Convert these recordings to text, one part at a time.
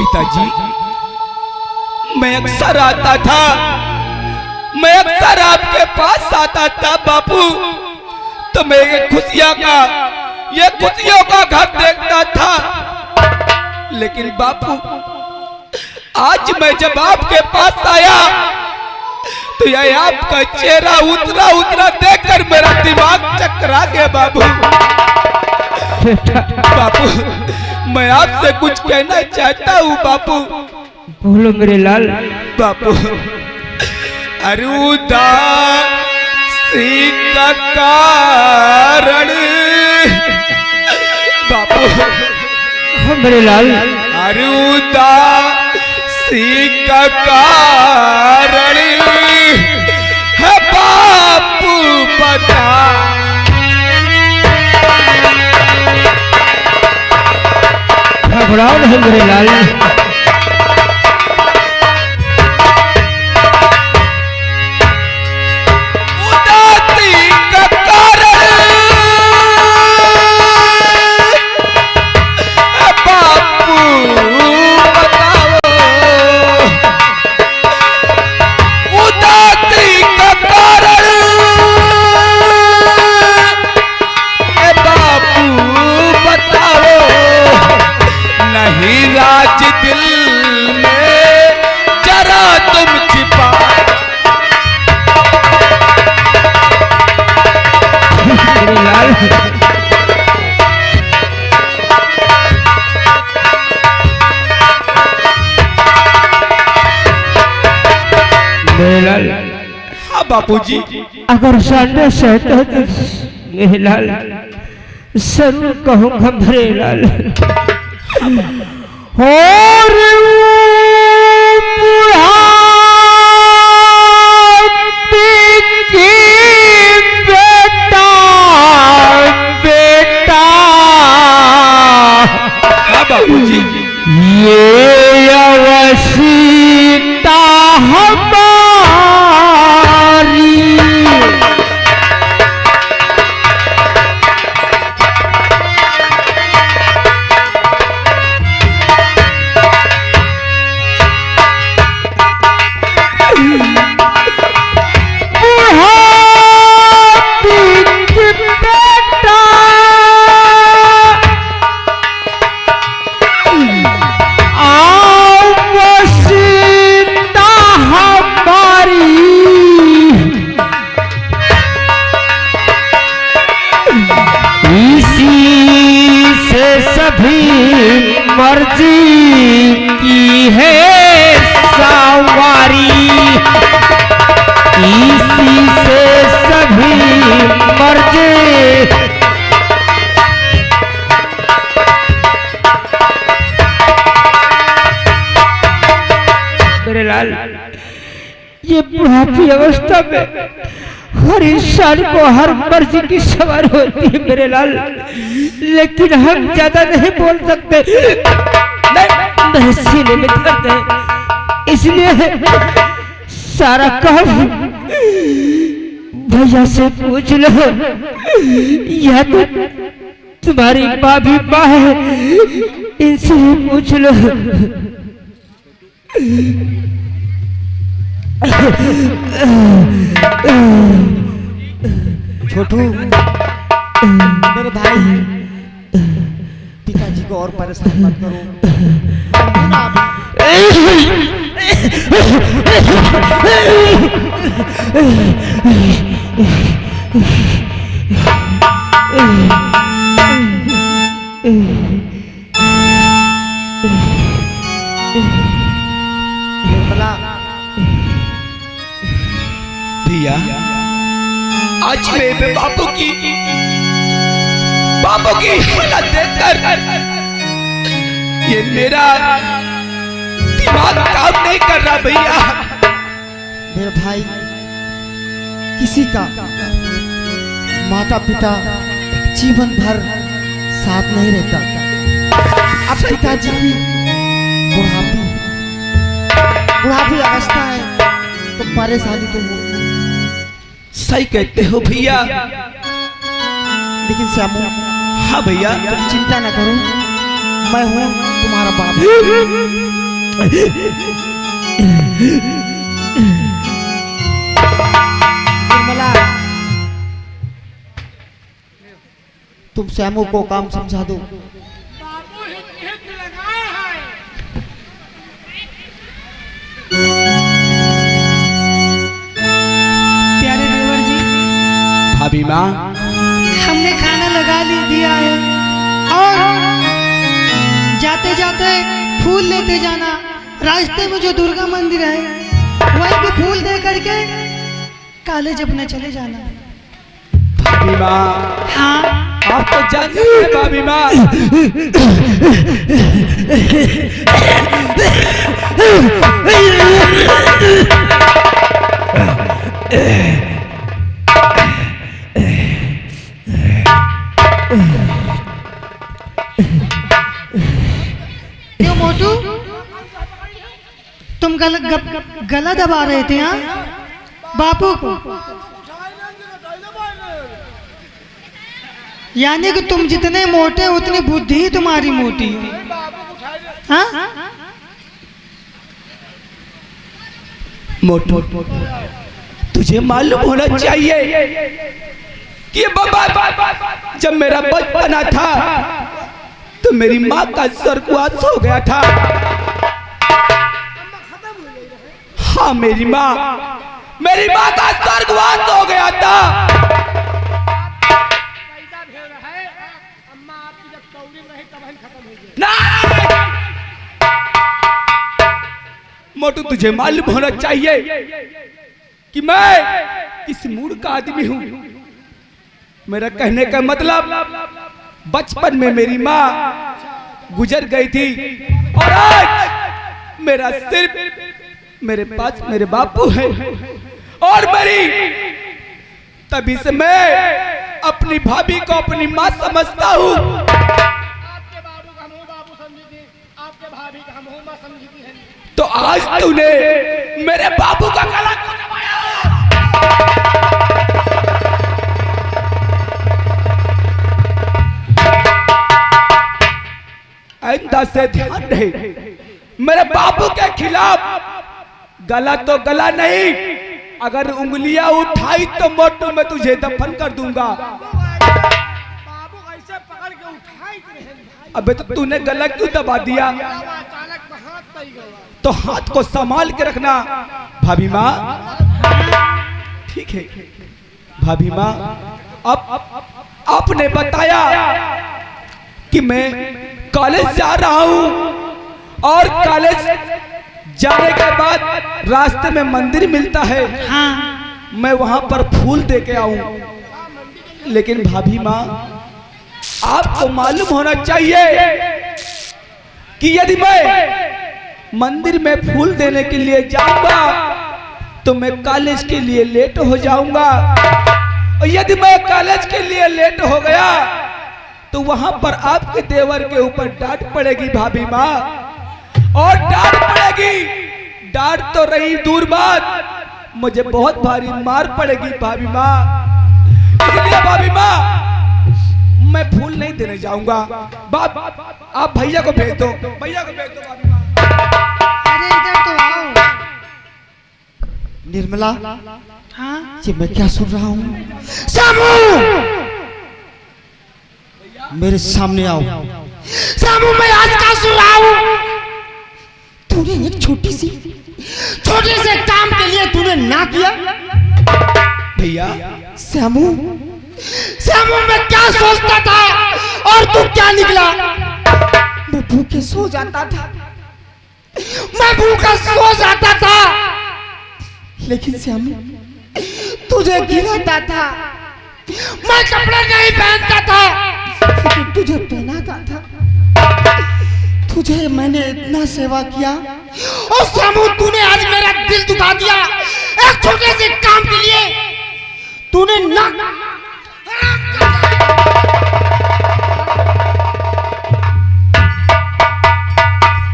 पिताजी, मैं अक्सर आता था, मैं अक्सर आपके पास आता था बापू, तो मैं ये खुशियों का घर देखता था। लेकिन बापू, आज मैं जब आपके पास आया तो यह आपका चेहरा उतरा देखकर मेरा दिमाग चकरा गया बाबू। बापू, मैं आपसे कुछ कहना चाहता हूँ बापू। बोलो मेरे लाल। बापू, अरे उदासी का कारण बापू, मेरे लाल। अरे उदासी का कारण है बापू बता। घबराओ नहीं मेरे लाल। हाँ बापूजी, अगर सामने से तो मेरे लाल जरूर कहूँगा मेरे लाल। और बापूजी, ये अवसीता हमारी मर्जी की है सवारी, इसी से सभी मर्जी। मेरे लाल, ये बुढ़ापी अवस्था में हर इंसान को हर मर्जी की सवार होती है मेरे लाल, लेकिन हम ज्यादा नहीं बोल सकते, नहीं सीने में दर्द है, इसलिए सारा काम भैया से पूछ लो, या तो तुम्हारी माँ भी माँ है, इनसे ही पूछ लो। छोटू, मेरे भाई, पिताजी को और परेशान मत करो। भैया, आज मैं बापू की हालत देखकर ये मेरा दिमाग काम नहीं कर रहा भैया। मेरे भाई, किसी का माता पिता जीवन भर साथ नहीं रहता। अब पिताजी की बुढ़ापी अवस्था है तो परेशानी तो हो। सही कहते हो भैया। लेकिन श्यामू, हाँ भैया, चिंता न करो, मैं हूँ तुम्हारा बाप। निर्मला, तुम श्यामू को काम समझा दो। प्यारे देवर जी, भाभी माँ, हमने खाना लगा दिया है और जाते जाते फूल लेते जाना। रास्ते में जो दुर्गा मंदिर है वहीं पे फूल दे करके कॉलेज अपने चले जाना। भाभी माँ, हाँ, आप तो जानते हैं भाभी माँ, क्यों मोटू, तुम गला दबा रहे थे हाँ बापू को? यानी कि तुम जितने मोटे उतनी बुद्धि तुम्हारी मोटी है। हाँ? मोटू, तुझे मालूम होना चाहिए कि ये बाबा जब मेरा बचपना था तो मेरी माँ का स्वर्गवास हो गया था। हाँ, मेरी माँ का स्वर्गवास हो गया था। मोटू, तुझे मालूम होना चाहिए कि मैं किस मूड का आदमी हूँ। मेरा कहने का मतलब, बचपन में मेरी माँ गुजर गई थी और आज मेरा सिर्फ मेरे पास मेरे बापू है और तभी से मैं अपनी भाभी को अपनी माँ समझता हूँ। आपके बाबू का हम बाबू समझी थी, आपके भाभी का हम माँ समझी थी। तो आज तूने मेरे बाबू का गला क्यों दबाया? आइंदा से ध्यान रहे, मेरे बाबू के खिलाफ गला तो गला नहीं, अगर उंगलियां उठाई तो मोटू मैं तुझे दफन कर दूंगा। बाबू ऐसे पकड़ के उठाई भाई। अबे तो तूने गला क्यों दबा दिया? अचानक हाथ तई गया। तो हाथ को संभाल के रखना भाभी माँ। ठीक है भाभी माँ, अब आपने बताया कि मैं कॉलेज जा रहा हूँ और कॉलेज जाने के बाद रास्ते में मंदिर मिलता है। हाँ, मैं वहां पर फूल दे के आऊं। लेकिन भाभी माँ, आपको मालूम होना चाहिए कि यदि मैं मंदिर में फूल देने के लिए जाऊंगा तो मैं कॉलेज के लिए लेट हो जाऊंगा, और यदि मैं कॉलेज के लिए लेट हो गया तो वहां पर आपके देवर के ऊपर डांट पड़ेगी भाभी माँ, और डांट पड़ेगी। डांट तो रही दूर बात, मुझे बहुत भारी मार पड़ेगी भाभी माँ। इसलिए भाभी माँ, मैं फूल नहीं देने जाऊंगा। आप भैया को भेज दो, भैया को भेज दो भाभी माँ। अरे इधर तो आओ। निर्मला, हाँ, ये मैं क्या सुन रहा हूँ? श्यामू, मेरे सामने आओ। श्यामू, मैं आज क्या सुन रहा हूँ? तूने एक छोटे से काम के लिए तूने ना किया। भैया, श्यामू, मैं क्या सोचता था और तू क्या निकला? मैं भूखे सो जाता था, लेकिन श्यामू तुझे गिराता था। मैं कपड़े नहीं पहनता था, लेकिन तुझे पहनाता था। तुझे मैंने इतना सेवा किया और श्यामू तूने आज मेरा दिल दुखा दिया। एक छोटे से काम के लिए तूने ना।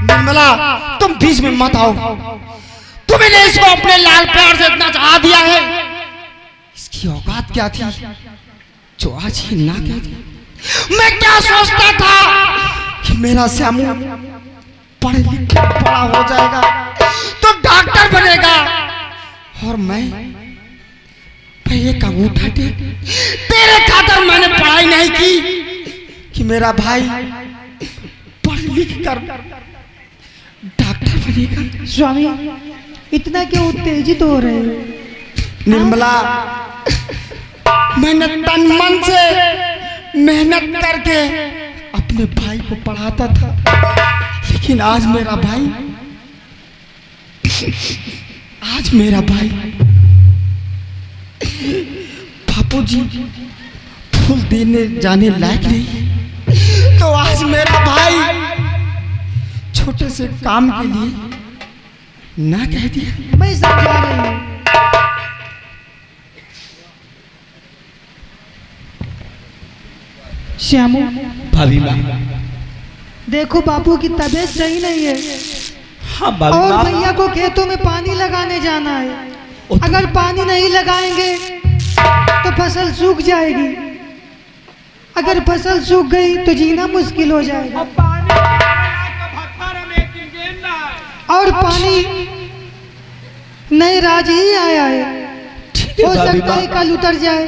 निर्मला, तुम बीच में मत आओ। तुमने इसको अपने लाल प्यार से इतना चाह दिया है, इसकी औकात क्या थी जो आज ही ना कह दिया? मैं क्या सोचता था कि मेरा श्यामू पढ़ लिख के बड़ा हो जाएगा तो डॉक्टर बनेगा, और मैं ये अंगूठा टेक तेरे खातर मैंने पढ़ाई नहीं की कि मेरा भाई पढ़ लिख कर डॉक्टर बनेगा। स्वामी इतना क्यों उत्तेजित हो रहे हो? निर्मला, मैंने तन मन से मेहनत करके अपने भाई को पढ़ाता था, लेकिन आज मेरा भाई बापूजी फूल देने जाने लायक नहीं, तो आज मेरा भाई छोटे से काम के लिए ना कह दिया। मैं समझा रही हूँ। श्यामू, भाभी माँ। देखो बापू की तबीयत सही नहीं है, हाँ भाभी और माँ। भैया को खेतों में पानी लगाने जाना है। अगर पानी नहीं लगाएंगे तो फसल सूख जाएगी, अगर फसल सूख गई तो जीना मुश्किल हो जाएगा। और पानी नए राज ही आया है, हो भाभी सकता है माँ। कल उतर जाए,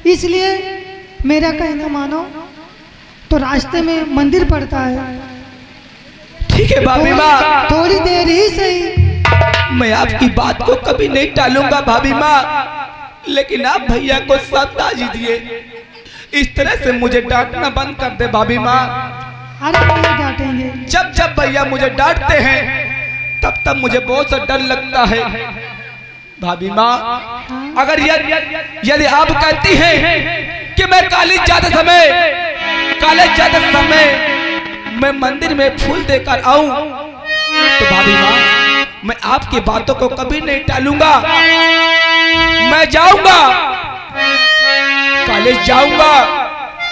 इसलिए मेरा कहना मानो तो रास्ते में मंदिर पड़ता है, ठीक है भाभी माँ, थोड़ी देर ही सही। मैं आपकी बात को कभी नहीं टालूंगा भाभी माँ, लेकिन आप भैया को समझा दिए, इस तरह से मुझे डांटना बंद कर दे भाभी माँ। अरे नहीं डांटेंगे। जब जब भैया मुझे डांटते हैं तब तब मुझे बहुत सा डर लगता है भाभी माँ। अगर यदि आप कहती हैं कि मैं कॉलेज जाते समय मैं मंदिर में फूल देकर आऊं, तो भाभी माँ मैं आपकी बातों को कभी नहीं टालूंगा। मैं जाऊंगा, कॉलेज जाऊंगा,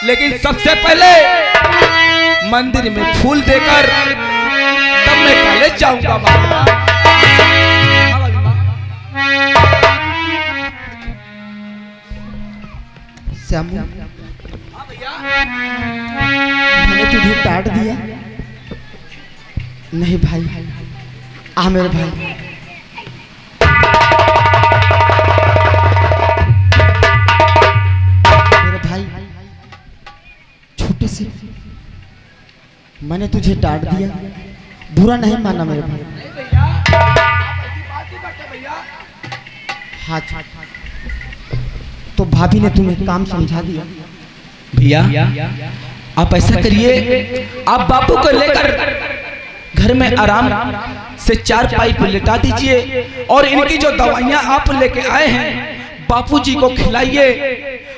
लेकिन सबसे पहले मंदिर में फूल देकर तब मैं कॉलेज जाऊंगा भाभी माँ। श्यामू, मैंने तुझे डांट दिया नहीं भाई, आ मेरे भाई। मेरे भाई, छोटे से मैंने तुझे डांट दिया, बुरा नहीं माना मेरे भाई। हाँ, तो भाभी ने तुम्हें काम समझा दिया। भैया आप ऐसा करिए, आप बापू को लेकर घर में आराम से 4 पाइप लेटा दीजिए, और इनकी जो दवाइयां आप लेके आए हैं बापूजी को खिलाइए,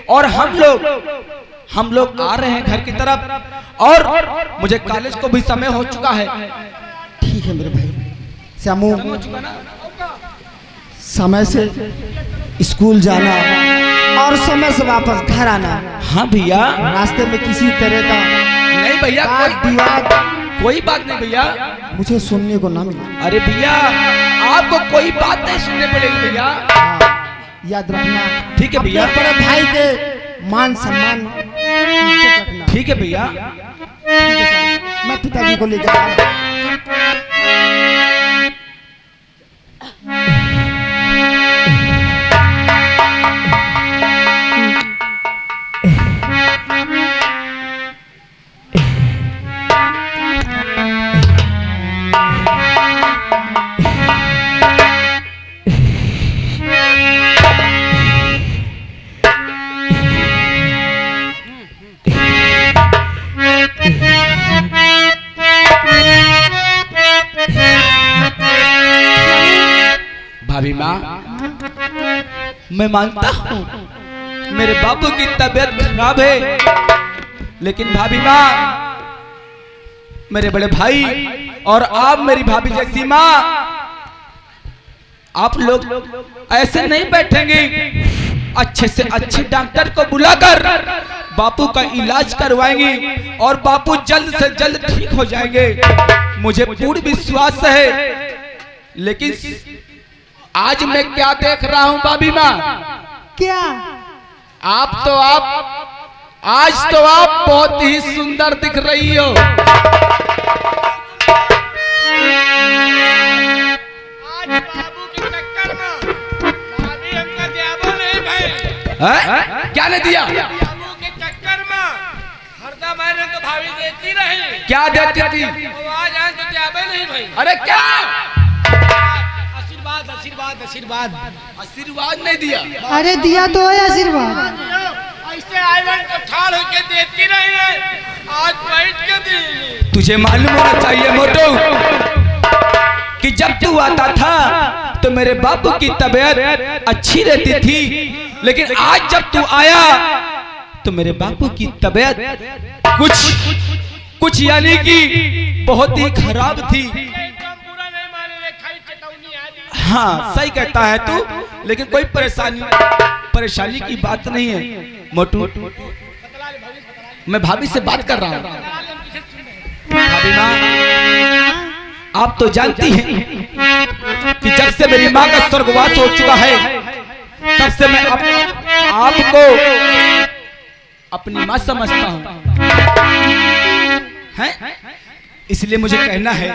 और हम लोग आ रहे हैं घर की तरफ, और मुझे कॉलेज को भी समय हो चुका है। ठीक है मेरे भाई। श्यामू, समय से स्कूल जाना और समय से वापस घर आना। हाँ भैया। रास्ते में किसी तरह का नहीं भैया, कोई बात नहीं भैया, मुझे सुनने को ना मिला। अरे भैया आपको कोई बात नहीं सुनने पड़ेगी भैया। हाँ, याद रखना। ठीक है भैया। अपने बड़े भाई के मान सम्मान की इज्जत रखना। ठीक है भैया। ठीक है साहब, मैं पिताजी को लेकर आ रहा हूं। भाभी माँ, मैं मानता हूँ मेरे बापू की तबीयत खराब है, लेकिन भाभी माँ मेरे बड़े भाई और आप मेरी भाभी जैसी माँ, आप लोग ऐसे नहीं बैठेंगे, अच्छे से अच्छे डॉक्टर को बुलाकर बापू का इलाज करवाएंगे और बापू जल्द से जल्द ठीक हो जाएंगे, मुझे पूर्ण विश्वास है। लेकिन आज मैं क्या देख रहा हूं भाभी माँ? क्या? आप आज तो आप बहुत ही सुंदर दिख रही हो। आज बाबू के चक्कर में भाभी हमका दियाबो नहीं भाई। क्या नहीं दिया? बाबू के चक्कर में हरदम मैंने तो भाभी देती रही। क्या देती थी? वो आज आए तो दियाबो नहीं भाई। अरे क्या आशीर्वाद आशीर्वाद आशीर्वाद आशीर्वाद नहीं दिया? अरे दिया तो है आशीर्वाद। ऐसे आइलैंड को ठाड़ होके देती रही है, आज बैठ के दी। तुझे मालूम होना चाहिए मोटू कि जब तू आता था तो मेरे बापू की तबीयत अच्छी रहती थी, लेकिन आज जब तू आया तो मेरे बापू की तबीयत कुछ यानी कि बहुत ही खराब थी। हाँ सही कहता है तू, लेकिन कोई परेशानी की बात नहीं है मोटू। मैं भाभी से बात कर रहा हूँ। भाभी माँ, आप तो जानती हैं कि जब से मेरी माँ का स्वर्गवास हो चुका है तब से मैं आपको अपनी माँ समझता हूँ, हैं? इसलिए मुझे कहना है,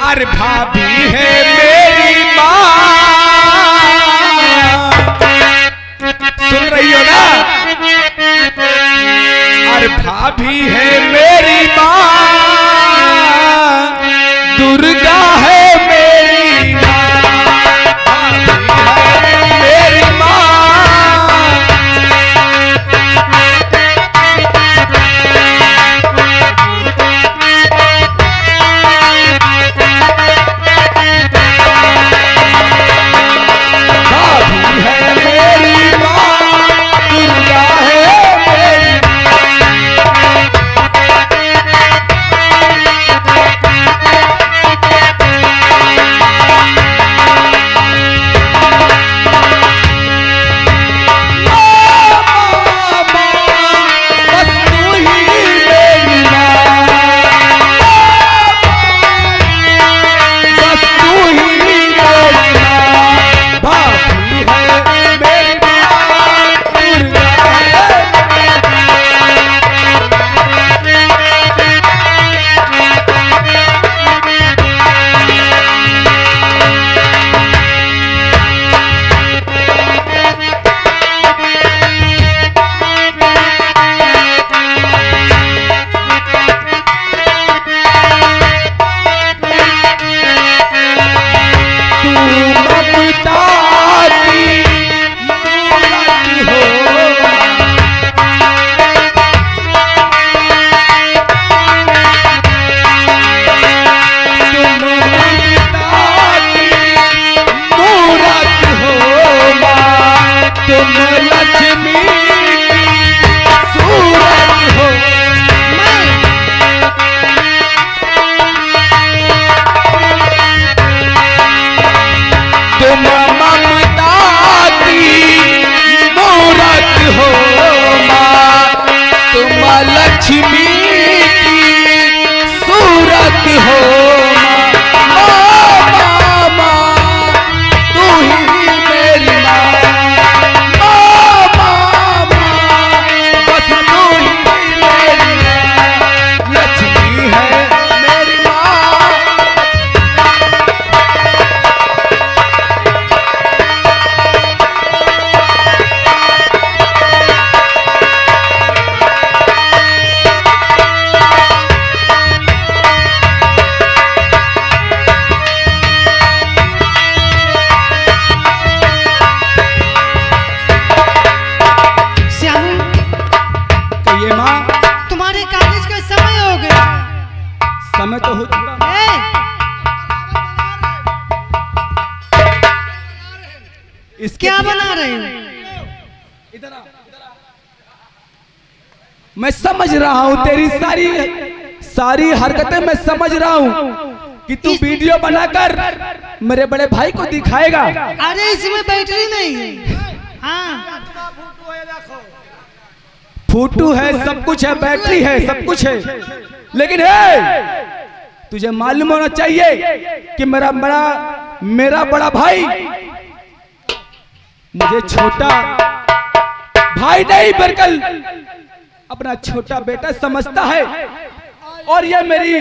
अरे भाभी है मेरी माँ, सुन रही हो ना? अरे भाभी है मेरी माँ, दुर्गा है मेरी माँ, भाभी है मेरी माँ। समय तो हो चुका। क्या बना रहे हो? मैं समझ रहा हूँ तेरी सारी हरकतें मैं समझ रहा हूँ कि तू वीडियो बनाकर मेरे बड़े भाई को दिखाएगा। अरे इसमें बैटरी नहीं है। हाँ फोटो है, सब कुछ है, बैटरी है, सब कुछ है, लेकिन है तुझे मालूम होना चाहिए कि मेरा बड़ा भाई मुझे छोटा भाई नहीं बल्कि अपना छोटा बेटा समझता है और यह मेरी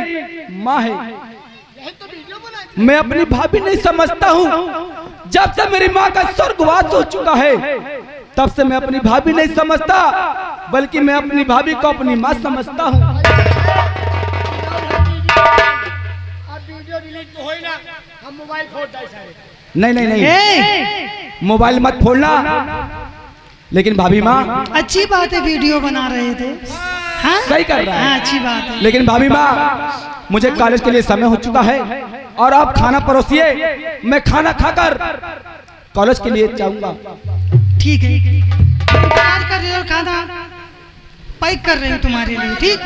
माँ है। यही तो मैं अपनी भाभी नहीं समझता हूँ। जब से मेरी माँ का स्वर्गवास हो चुका है तब से मैं अपनी भाभी नहीं समझता, बल्कि मैं अपनी भाभी को अपनी माँ समझता हूँ। अब वीडियो डिलीट तो होई ना, हम मोबाइल फोड़ दे सारे। नहीं नहीं नहीं, मोबाइल मत फोड़ना। लेकिन भाभी माँ, अच्छी बात है, वीडियो बना रहे थे। हाँ सही कर रहा है। हाँ, अच्छी बात है। लेकिन भाभी माँ, मुझे कॉलेज के लिए समय हो चुका है और आप खाना परोसिए, मैं खाना खाकर कॉलेज के लिए जाऊंगा। ठीक है, इंतजार कर रहे हो, खाना पैक कर रही हूँ तुम्हारे लिए। ठीक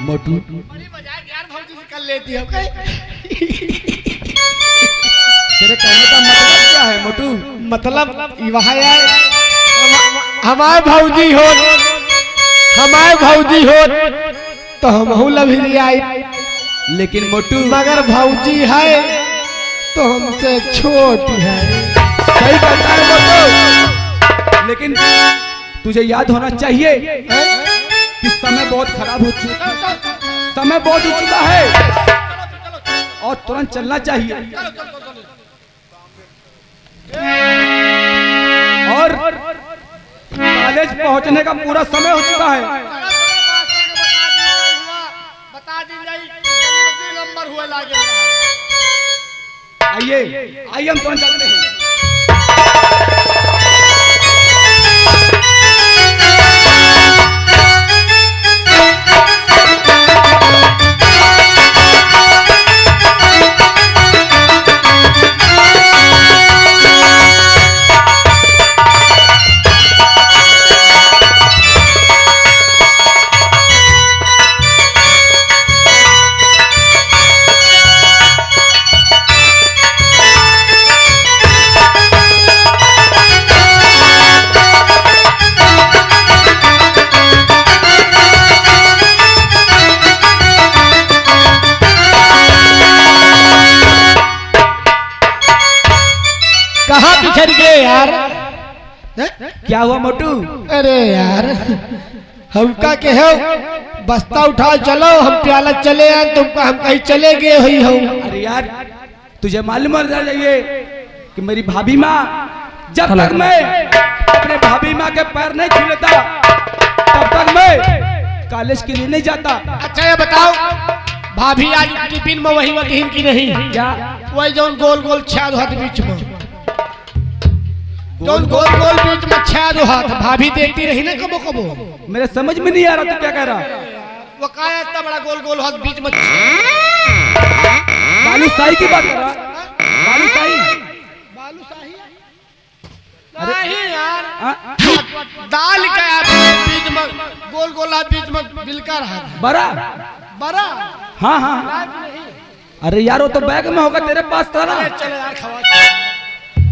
मोटू, बड़ी मजाक यार, भौजी से कर लेती है। तेरे कहने का मतलब क्या है मोटू? मतलब वहाँ यार हमारे भौजी हो, हमारे भौजी हो तो हम लभी आई, लेकिन मोटू, मगर भौजी है तो हमसे छोटी है। सही कहता है मोटू, लेकिन तुझे याद होना चाहिए कि समय बहुत खराब हो चुका, समय बहुत हो चुका है और तुरंत चलना चाहिए। और कॉलेज पहुंचने का पूरा समय हो चुका है। बता दी नंबर हुआ लागे। आइए आइए, हम तुरंत चलते हैं। कहाँ पिछड़ गए यार? क्या हुआ मोटू? अरे यार, हमका के हो बस्ता उठाओ, चलो हम प्याला चले आए, तुमको हम कहीं चले गए हुई हो। अरे यार, तुझे मालूम होना चाहिए कि मेरी भाभी माँ, जब तक मैं अपने भाभी माँ के पैर नहीं छूलेता तब तक मैं कॉलेज के लिए नहीं जाता। अच्छा ये बताओ, भाभी आज टिफिन में वही वकील की नहीं? क्या? वही जो गोल गोल छाद हाथ बीच में, जो गोल गोल बीच में छाद हाथ, भाभी देखती रही ना कबो कबो। मेरे समझ में नहीं आ रहा तू क्या कह रहा। वो काया इतना बड़ा गोल गोल हाथ बीच में। बालूशाही की बात कर रहा? बालूशाही? बालूशाही नहीं यार, हाँ? दाल का बीच में गोल गोल हाथ बीच में बिलकर हाथ बड़ा? बड़ा। हाँ हाँ। अरे यार, वो तो बैग में होगा, तेरे पास था ना। चलो यार खवा।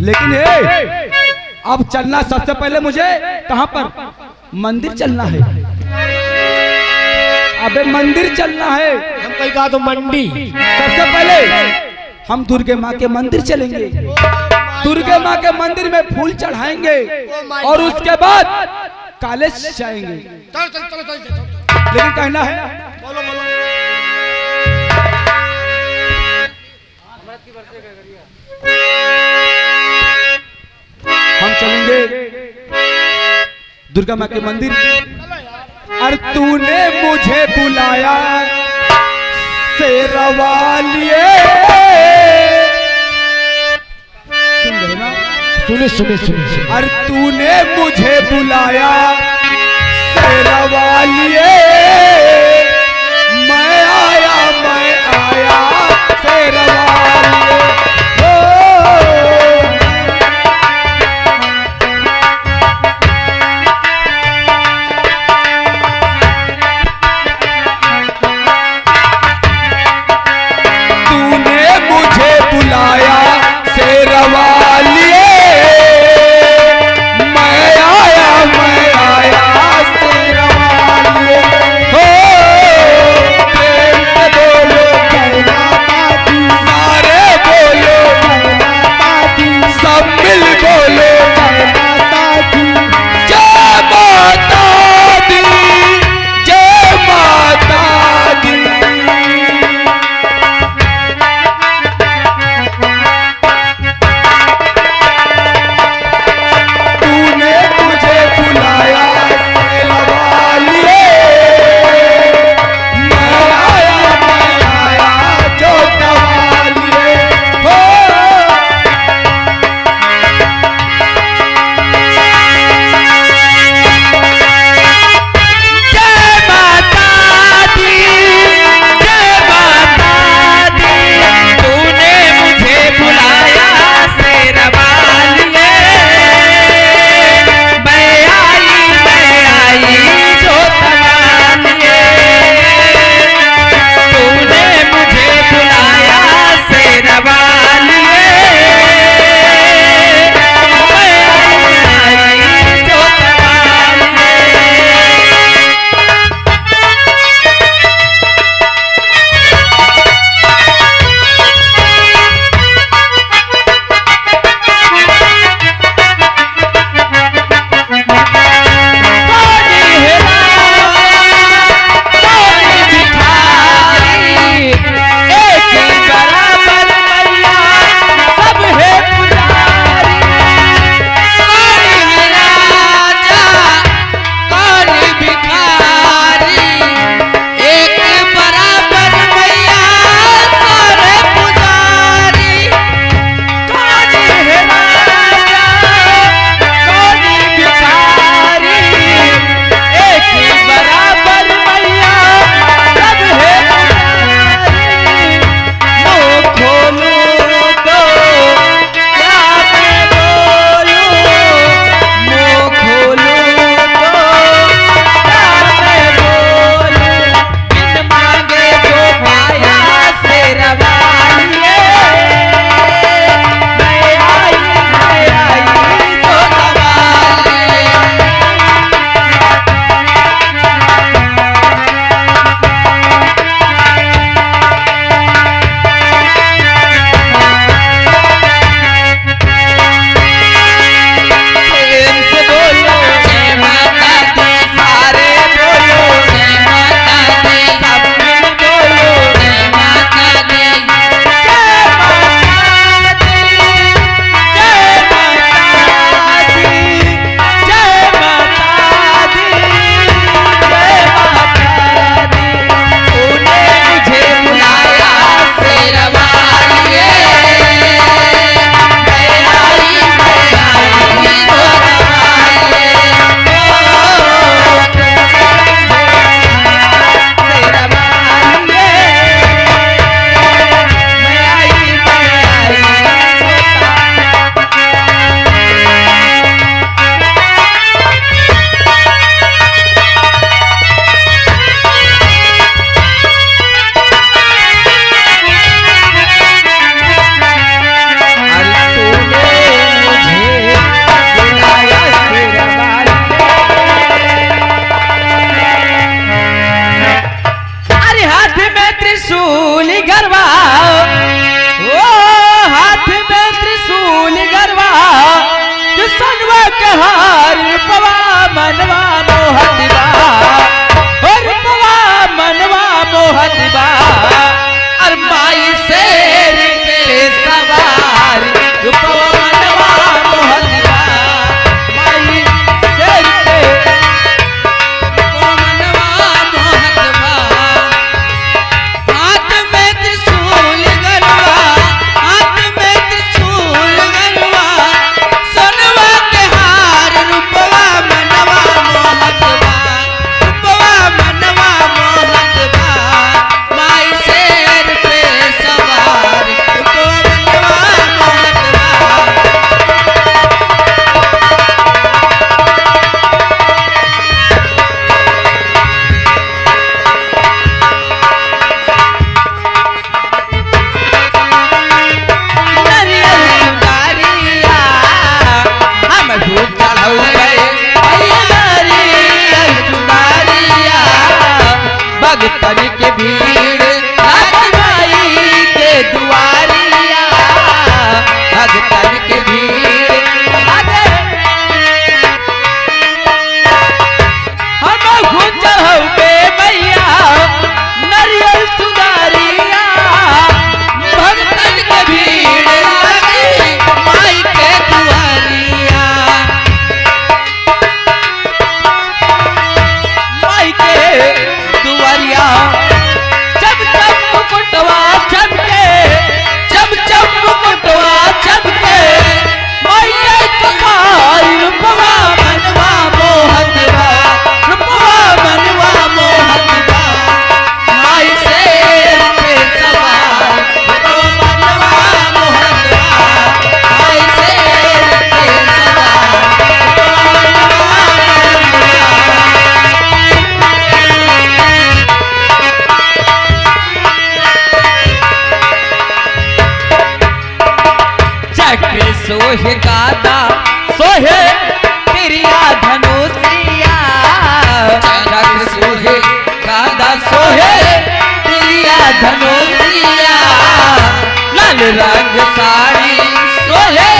लेकिन अब चलना सबसे पहले मुझे कहाँ पर? मंदिर चलना है। अबे मंदिर चलना है। हम कहीं कहा तो मंडी। सबसे पहले हम दुर्गे माँ के मंदिर चलेंगे, दुर्गे माँ के मंदिर में फूल चढ़ाएंगे और उसके बाद कॉलेज जाएंगे। चलो चलो चलो चलो। लेकिन कहना है, बोलो बोलो। हम चलेंगे दुर्गा माँ के मंदिर। और तूने मुझे बुलाया शेरवालिए, सुन रहे ना? सुने सुने सुने सुने। और तूने मुझे बुलाया शेरवालिए, मैं आया शेरवालिए। ओ तूने मुझे बुलाया शेरवालिए, मैं आया शेरवालिए। हो सोहे गादा सोहे तिरिया धनुषिया चक्र सोहे गादा सोहे तिरिया धनुषिया लाल रंग साड़ी सोहे